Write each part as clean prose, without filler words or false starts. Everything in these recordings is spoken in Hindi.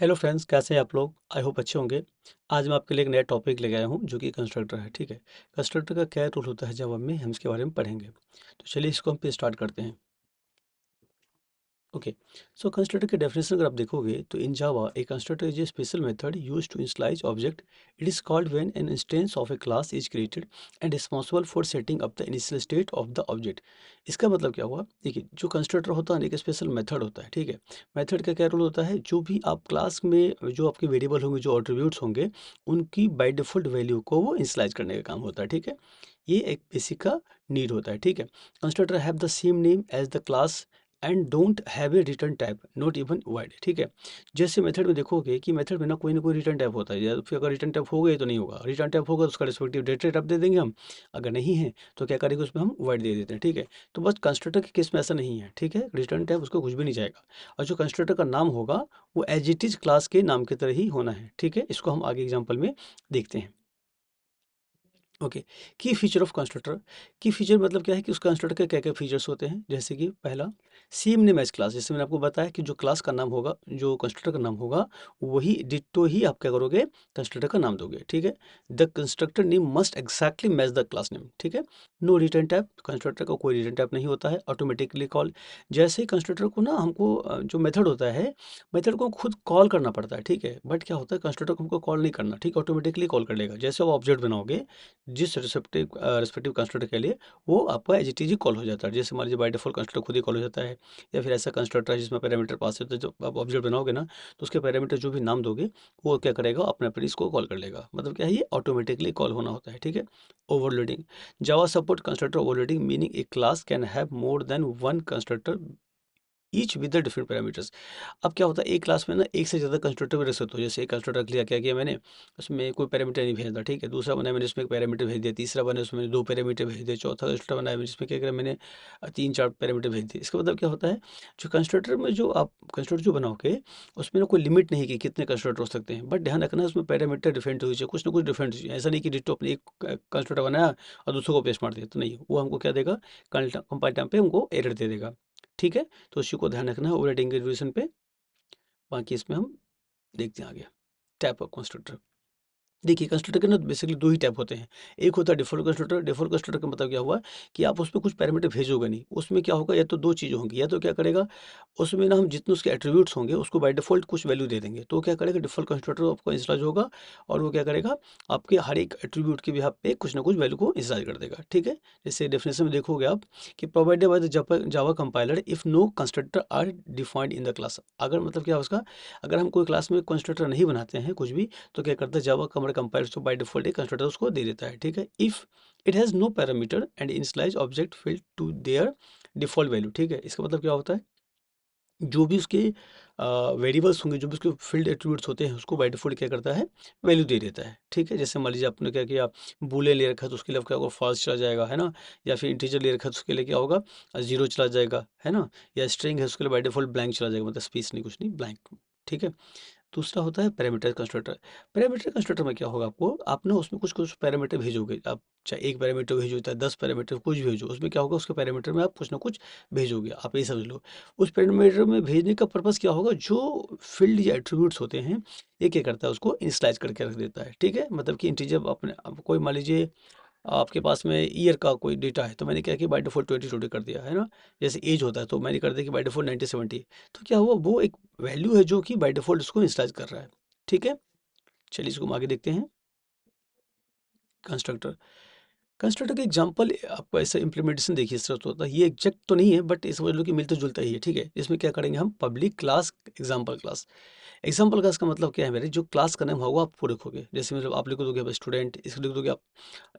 हेलो फ्रेंड्स, कैसे हैं आप लोग? आई होप अच्छे होंगे। आज मैं आपके लिए एक नया टॉपिक लेके आया हूँ जो कि कंस्ट्रक्टर है। ठीक है, कंस्ट्रक्टर का क्या रोल होता है जावा में, हम इसके बारे में पढ़ेंगे। तो चलिए इसको हम पे स्टार्ट करते हैं। ओके, सो कंस्ट्रक्टर की डेफिनेशन अगर आप देखोगे तो in Java a constructor is a special method use to initialize object. It is called when an instance of a class is created and responsible for setting up the initial state of the object. इसका मतलब क्या हुआ? देखिए, जो कंस्ट्रक्टर होता है ना, एक स्पेशल मेथड होता है। ठीक है, मेथड का क्या रोल होता है? जो भी आप क्लास में जो आपके वेरिएबल होंगे, जो एट्रीब्यूट्स होंगे, उनकी बाय डिफॉल्ट वैल्यू को वो इनिशियलाइज करने का काम होता है। ठीक है, ये एक बेसिक का नीड होता है। ठीक है, constructor have the same name as the class and don't have a return type, not even void. ठीक है, जैसे मेथड में देखोगे कि मेथड में ना कोई रिटर्न टाइप होता है, या फिर अगर रिटर्न टाइप हो गए तो नहीं होगा। रिटर्न टाइप होगा तो उसका रिस्पेक्टिव डेटा टाइप दे देंगे हम। अगर नहीं है तो क्या करेंगे, उसमें हम वाइड दे देते हैं। ठीक है, तो बस कंस्ट्रक्टर के केस में ऐसा नहीं है। ठीक है, रिटर्न टाइप उसको कुछ भी नहीं जाएगा, और जो कंस्ट्रक्टर का नाम होगा वो एज इट इज क्लास के नाम की तरह ही होना है। ठीक है, इसको हम आगे एग्जाम्पल में देखते हैं। ओके, की फीचर ऑफ कंस्ट्रक्टर। की फीचर मतलब क्या है कि उस कंस्ट्रक्टर के क्या क्या फीचर्स होते हैं। जैसे कि पहला, सेम नेम एज क्लास। जैसे मैंने आपको बताया कि जो क्लास का नाम होगा, जो कंस्ट्रक्टर का नाम होगा, वही डिट्टो ही आप क्या करोगे, कंस्ट्रक्टर का नाम दोगे। ठीक है, the constructor name must exactly match the class name. ठीक है, नो रिटर्न टाइप, कंस्ट्रक्टर का कोई रिटर्न टाइप नहीं होता है, ऑटोमेटिकली कॉल। जैसे ही कंस्ट्रक्टर को ना हमको जो मेथड होता है, मेथड को खुद कॉल करना पड़ता है। ठीक है, बट क्या होता है, कंस्ट्रक्टर को हमको कॉल नहीं करना। ठीक, ऑटोमेटिकली कॉल कर लेगा। जैसे आप ऑब्जेक्ट बनाओगे जिस रिस्पेक्टिव कंस्ट्रक्टर के लिए, वो आपका एज इट इज कॉल हो जाता है। जैसे मान लीजिए बाय डिफॉल्ट कंस्ट्रक्टर खुद ही कॉल हो जाता है, या फिर ऐसा कंस्ट्रक्टर है जिसमें पैरामीटर पास होता है। जो आप ऑब्जेक्ट बनाओगे ना, तो उसके पैरामीटर जो भी नाम दोगे, वो क्या करेगा, अपने आप इसको कॉल कर लेगा। मतलब क्या है, ये ऑटोमेटिकली कॉल होना होता है। ठीक है, overloading. Java support constructor overloading, meaning A class can have more than one constructor each with the different parameters. अब क्या होता है, एक क्लास में ना एक से ज़्यादा कंस्ट्रक्टर भी रख सकते हो। जैसे एक कंस्ट्रक्टर लिया, क्या किया मैंने, उसमें कोई पैरामीटर नहीं भेजा। ठीक है, दूसरा बनाया मैंने, उसमें एक पैरामीटर भेज दिया। तीसरा बना, उसमें मैंने दो पैरामीटर भेज दिए। चौथा कंस्ट्रक्टर बनाया मैंने, जिसमें क्या किया मैंने, तीन चार पैरामीटर भेज दिए। इसका मतलब क्या होता है, जो कंस्ट्रक्टर में जो आप कंस्ट्रक्टर जो बनाओगे, उसमें ना कोई लिमिट नहीं कि कितने कंस्ट्रक्टर हो सकते हैं। बट ध्यान रखना है, उसमें पैरामीटर डिफरेंट हो चाहिए, कुछ ना कुछ डिफरेंट चाहिए। ऐसा नहीं कि डिट्टो अपने एक कंस्ट्रक्टर बनाया और दूसरों को पेस्ट मार दिया, तो नहीं, वो हमको क्या देगा, कंपाइल टाइम पे हमको एरर दे देगा। ठीक है, तो उसी को ध्यान रखना है ओवरराइडिंग के रिजोल्यूशन पे। बाकी इसमें हम देखते हैं आगे। Type of constructor. देखिए, कंस्ट्रक्टर के ना बेसिकली दो ही टाइप होते हैं। एक होता है डिफ़ॉल्ट कंस्ट्रक्टर। डिफ़ॉल्ट कंस्ट्रक्टर का मतलब क्या हुआ कि आप उसमें कुछ पैरामीटर भेजोगे नहीं। उसमें क्या होगा, या तो दो चीज़ें होंगी, या तो क्या करेगा, उसमें ना हम जितने उसके एट्रीब्यूट्स होंगे उसको बाय डिफ़ॉल्ट कुछ वैल्यू दे देंगे। तो क्या करेगा, डिफ़ॉल्ट कंस्ट्रक्टर आपको इंस्टॉल होगा, और वो क्या करेगा, आपके हर एक एट्रीब्यूट के बिहाफ पे कुछ ना कुछ वैल्यू को इंस्टॉल कर देगा। ठीक है, जैसे डेफिनेशन में देखोगे आप कि provided by the Java compiler if no constructor are defined in the class. अगर मतलब क्या है उसका, अगर हम कोई क्लास में कंस्ट्रक्टर नहीं बनाते हैं कुछ भी, तो क्या करता है, जावा कमर कंपाइलर तो बाय डिफॉल्ट एक कंस्ट्रक्टर उसको दे देता है। ठीक है, if it has no parameter and initialize object field to their default value. ठीक है, इसका मतलब क्या होता है, जो भी उसके वेरिएबल्स होंगे, जो भी उसके फील्ड एट्रीब्यूट्स होते हैं, उसको बाय डिफॉल्ट क्या करता है, वैल्यू दे देता है। ठीक है, जैसे मान लीजिए आपने क्या किया, बूलियन ले रखा है, तो उसके लिए क्या होगा, फॉल्स चला जाएगा, है ना। या फिर इंटीजर ले रखा है, तो उसके लिए क्या होगा, जीरो चला जाएगा, है ना। या स्ट्रिंग है, उसके लिए बाय डिफॉल्ट ब्लैंक चला जाएगा, मतलब स्पेस नहीं, कुछ नहीं, ब्लैंक। ठीक है, दूसरा होता है पैरामीटर कंस्ट्रक्टर। पैरामीटर कंस्ट्रक्टर में क्या होगा, आप ना उसमें कुछ कुछ पैरामीटर भेजोगे। आप चाहे एक पैरामीटर भेजो, चाहे 10 पैरामीटर, कुछ भी भेजो, उसमें क्या होगा, उसके पैरामीटर में आप कुछ ना कुछ भेजोगे। आप ये समझ लो, उस पैरामीटर में भेजने का पर्पस क्या होगा, जो फील्ड या एट्रीब्यूट्स होते हैं, ये क्या करता है, उसको इनिशियलाइज करके रख देता है। ठीक है, मतलब कि इंटीजर अपने, अब कोई मान लीजिए आपके पास में ईयर का कोई डेटा है, तो मैंने क्या किया, बाय डिफॉल्ट 2020 कर दिया, है ना। जैसे एज होता है, तो मैंने कर दिया कि बाय डिफॉल्ट 1970। तो क्या हुआ, वो एक वैल्यू है जो कि बाय डिफॉल्ट उसको इंस्टॉल कर रहा है। ठीक है, चलिए इसको हम आगे देखते हैं। कंस्ट्रक्टर, कंस्ट्रक्टर का एग्जांपल आपको ऐसा इम्प्लीमेंटेशन देखिए इस तरह से होता है। ये एग्जैक्ट तो नहीं है, बट ये समझ लो कि मिलता जुलता ही है। ठीक है, इसमें क्या करेंगे हम, public class example class. Example class का मतलब क्या है मेरे, जो क्लास का नाम होगा आप वो लिखोगे। जैसे मतलब आप लिख दोगे स्टूडेंट, इसको लिख दोगे आप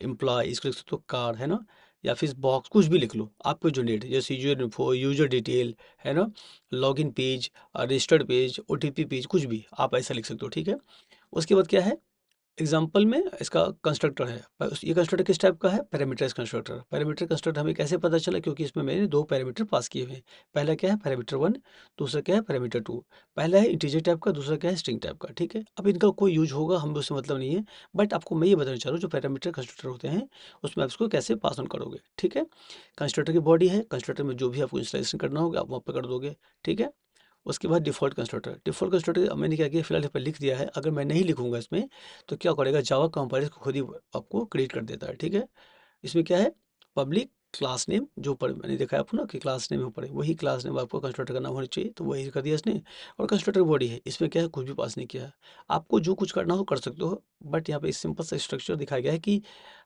एम्प्लॉय, इसको लिख सकते हो कार, है ना। या फिर बॉक्स, कुछ भी लिख लो, आपको जो नीड है, जैसे यूजर इन्फो, यूजर डिटेल, है ना, login page, registered page, OTP page, कुछ भी आप ऐसा लिख सकते हो। ठीक है, उसके बाद क्या है, एग्जाम्पल में इसका कंस्ट्रक्टर है। ये कंस्ट्रक्टर किस टाइप का है, पैरामीटराइज कंस्ट्रक्टर। पैरामीटर कंस्ट्रक्टर हमें कैसे पता चला, क्योंकि इसमें मैंने दो पैरामीटर पास किए हुए हैं। पहला क्या है, पैरामीटर वन, दूसरा क्या है, पैरामीटर टू। पहला है इंटीजर टाइप का, दूसरा क्या है, स्ट्रिंग टाइप का। ठीक है, अब इनका कोई यूज होगा, हम उससे मतलब नहीं है, बट आपको मैं ये बताना चाह रहा हूँ, जो पैरामीटर कंस्ट्रक्टर होते हैं, उसमें आप इसको कैसे पास ऑन करोगे। ठीक है, कंस्ट्रक्टर की बॉडी है, कंस्ट्रक्टर में जो भी आपको इंस्टॉलेशन करना होगा आप वहाँ पर कर दोगे। ठीक है, उसके बाद डिफ़ॉल्ट कंस्ट्रक्टर मैंने क्या किया, फिलहाल यहाँ पे लिख दिया है। अगर मैं नहीं लिखूंगा इसमें तो क्या करेगा, जावा कंपाइलर खुद ही आपको क्रिएट कर देता है, ठीक है। इसमें क्या है, पब्लिक क्लास नेम जो पर मैंने देखा है आपको ना कि क्लास नेम ऊपर है, वही क्लास नेम आपको कंस्ट्रक्टर का नाम होना चाहिए, तो वही कर दिया इसने। और कंस्ट्रक्टर बॉडी है, इसमें क्या है, कुछ भी पास नहीं किया है। आपको जो कुछ करना हो कर सकते हो, बट यहाँ पे एक सिंपल सा स्ट्रक्चर दिखाया गया है कि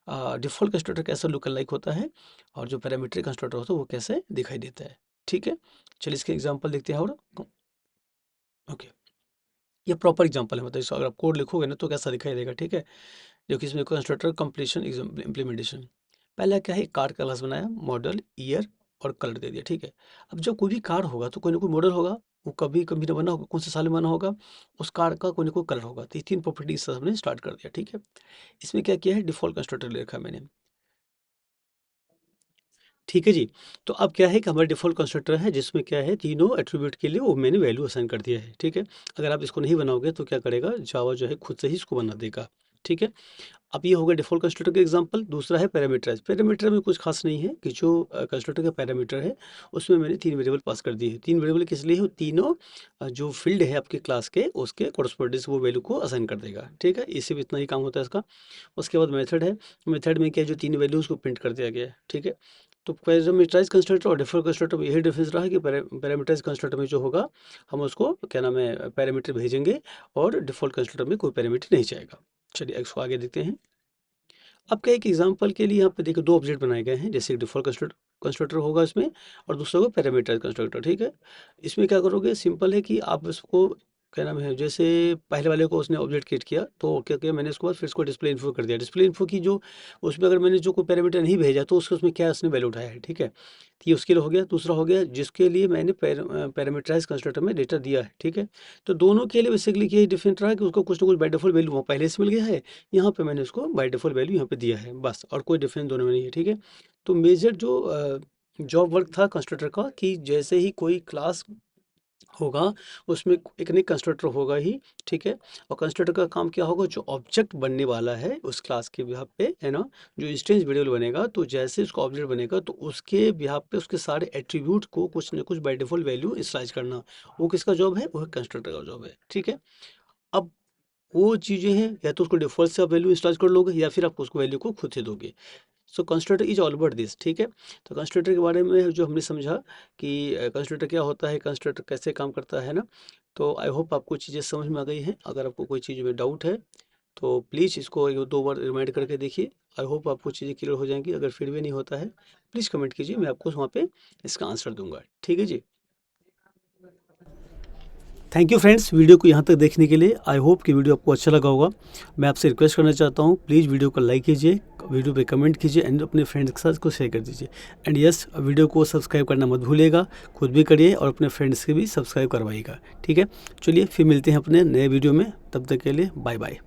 डिफ़ॉल्ट कंस्ट्रक्टर कैसा लुक लाइक होता है और जो पैरामीट्रिक कंस्ट्रक्टर होता है वो कैसे दिखाई देता है, ठीक है। चलिए इसके एग्जाम्पल देखते हैं और ओके, ये प्रॉपर एग्जांपल है, मतलब इसको अगर आप कोड लिखोगे ना तो कैसा दिखाई देगा, ठीक है। देखिए इसमें कंस्ट्रक्टर कंप्लीशन इम्प्लीमेंटेशन, पहला क्या है, कार का क्लास बनाया, मॉडल, ईयर और कलर दे दिया, ठीक है। अब जब कोई भी कार होगा तो कोई ना कोई मॉडल होगा, वो कभी कभी ना बना होगा, कौन से साल में बना होगा, उस कार का कोई ना कोई कलर होगा, तो ये तीन प्रॉपर्टीज से हमने स्टार्ट कर दिया, ठीक है। इसमें क्या किया है, डिफॉल्ट कंस्ट्रक्टर ले रखा है मैंने, ठीक है जी। तो अब क्या है कि हमारा डिफ़ॉल्ट कंस्ट्रक्टर है जिसमें क्या है, तीनों एट्रीब्यूट के लिए वो मैंने वैल्यू असाइन कर दिया है, ठीक है। अगर आप इसको नहीं बनाओगे तो क्या करेगा, जावा जो है खुद से ही इसको बना देगा, ठीक है। अब ये होगा डिफ़ॉल्ट कंस्ट्रक्टर का एग्जांपल। दूसरा है पैरामीटराइज़। पैरामीटर में कुछ खास नहीं है कि जो कंस्ट्रक्टर का पैरामीटर है उसमें मैंने 3 वेरिएबल पास कर दिए हैं। 3 वेरिएबल किस लिए है? तीनों जो फ़ील्ड है आपके क्लास के उसके कोरस्पोंडिंग से वो वैल्यू को असाइन कर देगा, ठीक है। इससे भी इतना ही काम होता है इसका। उसके बाद मेथड है। मेथड में क्या है, जो 3 वैल्यूज़ को प्रिंट कर दिया गया है, ठीक है। तो पैरामीटराइज़ कंस्ट्रक्टर और डिफ़ॉल्ट कंस्ट्रक्टर में यही डिफरेंस रहा है कि पैरामीटराइज़ कंस्ट्रक्टर में जो होगा हम उसको क्या नाम है पैरामीटर भेजेंगे और डिफ़ॉल्ट कंस्ट्रक्टर में कोई पैरामीटर नहीं जाएगा। चलिए इसको आगे देखते हैं। अब क्या एक एग्जांपल के लिए यहाँ पे देखो 2 ऑब्जेक्ट बनाए गए हैं, जैसे एक डिफ़ॉल्ट कंस्ट्रक्टर होगा इसमें और दूसरा होगा पैरामीटराइज़ कंस्ट्रक्टर, ठीक है। इसमें क्या करोगे, सिंपल है कि आप इसको क्या नाम है, जैसे पहले वाले को उसने ऑब्जेक्ट क्रिएट किया तो क्या किया मैंने, उसके बाद फिर इसको डिस्प्ले इन्फो कर दिया। डिस्प्ले इन्फो की जो उसमें अगर मैंने जो कोई पैरामीटर नहीं भेजा तो उसको उसमें क्या उसने वैल्यू उठाया है, ठीक है। तो ये उसके लिए हो गया। दूसरा हो गया जिसके लिए मैंने पैरामीटराइज़ कंस्ट्रक्टर में डेटा दिया है, ठीक है। तो दोनों के लिए बेसिकली यही डिफरेंट रहा है कि उसको कुछ ना कुछ बाय डिफ़ॉल्ट वैल्यू वहाँ पहले से मिल गया है, यहाँ पे मैंने उसको बाय डिफ़ॉल्ट वैल्यू यहाँ पे दिया है बस, और कोई डिफरेंस दोनों में नहीं है, ठीक है। तो मेजर जो जॉब वर्क था कंस्ट्रक्टर का कि जैसे ही कोई क्लास होगा उसमें एक नई कंस्ट्रक्टर होगा ही, ठीक है। और कंस्ट्रक्टर का काम क्या होगा, जो ऑब्जेक्ट बनने वाला है उस क्लास के बिहाफ पे, है ना, जो इंस्टेंस वेरिएबल बनेगा तो जैसे उसका ऑब्जेक्ट बनेगा तो उसके बिहाफ पे उसके सारे एट्रीब्यूट को कुछ ना कुछ बाय डिफ़ॉल्ट वैल्यू इनिशियलाइज़ करना, वो किसका जॉब है, वो है कंस्ट्रक्टर का जॉब है, ठीक है। अब वो चीज़ें हैं, या तो उसको डिफ़ॉल्ट से आप वैल्यू इंस्टॉल कर लोगे या फिर आप उसको वैल्यू को खुद से दोगे। So constructor is all about this, ठीक है। तो कंस्ट्रक्टर के बारे में जो हमने समझा कि कंस्ट्रक्टर क्या होता है, कंस्ट्रक्टर कैसे काम करता है ना। तो आई होप आपको चीज़ें समझ में आ गई हैं। अगर आपको कोई चीज़ में डाउट है तो प्लीज़ इसको 1-2 बार रिमाइंड करके देखिए। आई होप आपको चीज़ें क्लियर हो जाएंगी। अगर फिर भी नहीं होता है प्लीज़ कमेंट कीजिए, मैं आपको वहाँ पे इसका आंसर दूंगा, ठीक है जी। थैंक यू फ्रेंड्स, वीडियो को यहाँ तक देखने के लिए। आई होप कि वीडियो आपको अच्छा लगा होगा। मैं आपसे रिक्वेस्ट करना चाहता हूँ, प्लीज़ वीडियो को लाइक कीजिए, वीडियो पे कमेंट कीजिए एंड अपने फ्रेंड्स के साथ इसको शेयर कर दीजिए। एंड यस, वीडियो को सब्सक्राइब करना मत भूलिएगा, खुद भी करिए और अपने फ्रेंड्स के भी सब्सक्राइब करवाइएगा, ठीक है। चलिए फिर मिलते हैं अपने नए वीडियो में, तब तक के लिए बाय बाय।